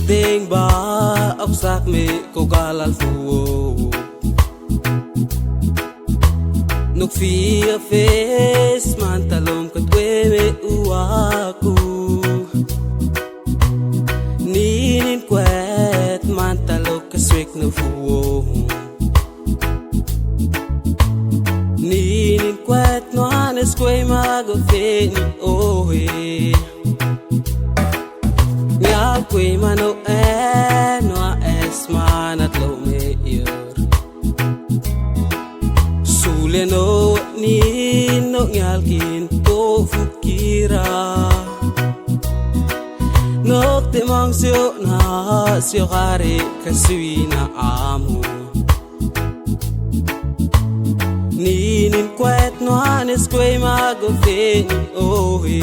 ting ba ốc sắc mê cô galal phuo nuk fia face man talom kat we me uaku ninin kwet man talok kaswik no phuo ninin kwet no anes kwe mago fe ni ohe Nyal kwe mano no es manat lo me yor Sule no ni no nyal kin to fukira Nok te mang sio na sio kare kasui na amo Ninin kwet no anes kwe mago fe ni ohe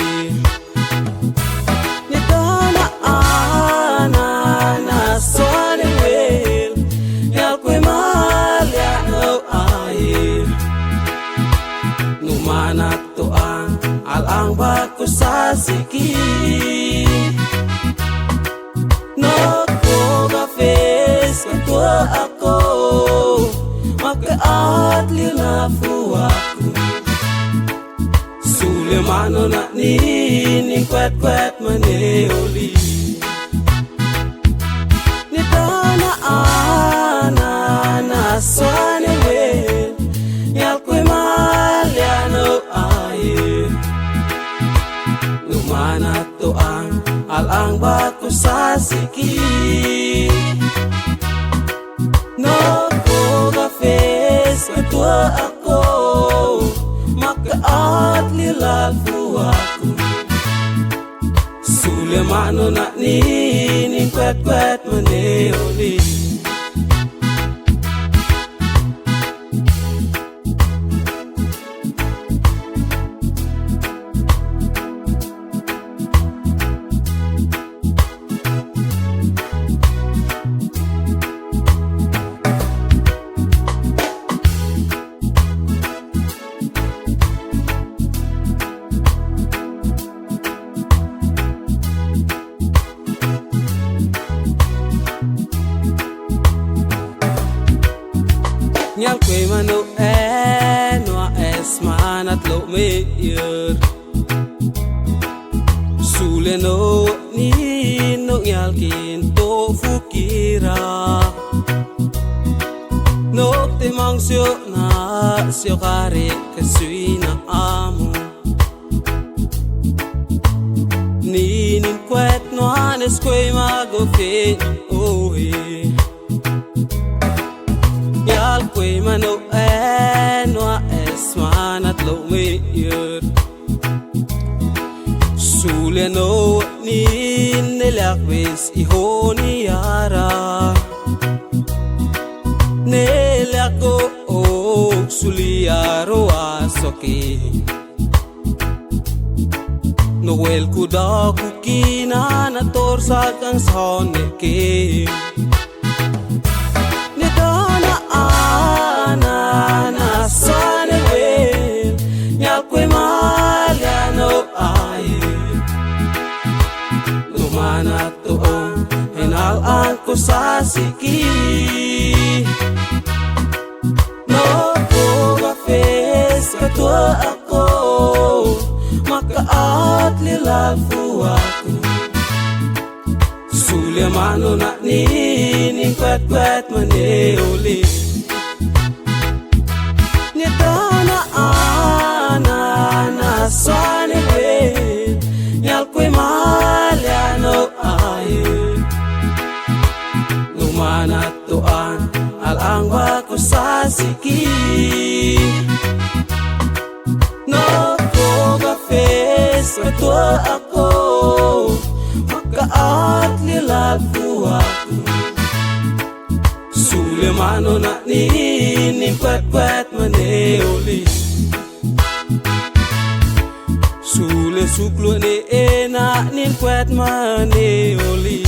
Numanak toan alang baku sasiki Nokoga face katua ako Makaat lila fuaku Sule mano na nining kwet-kwet maneoli Nitana ana naswane wel Nyal kwe malyano aye Lumana toan alang baku sasiki Nokoga face katua ako Makaat lilal fuaku Sule mano na nining kwet-kwet maneoli Nyal kwe mano no es manat lo me yor Sule no ni no nyal kin to fukira Nok te mang sio na sio kare kasui na amo Ninin kwet no anes kwe mago fe ohe Nyal kwe mano no es manat lo me yor Sule no ni nelakwes ihoni yara Nelako ok suliaro asoke Noel kuda kukina na torsa kang soneke Ko sasiki Nokoga face katua ako Makaat lilal fuaku Sule mano na nining kwet-kwet maneoli Nitana ana naswane wel Nyal kwe malyano aye Lumanat toan alang baku sasiki Nokoga face katua ako Makaat lilal fuaku Sule mano na nining kwet-kwet maneoli Sule suklo ni ena nin kwet maneoli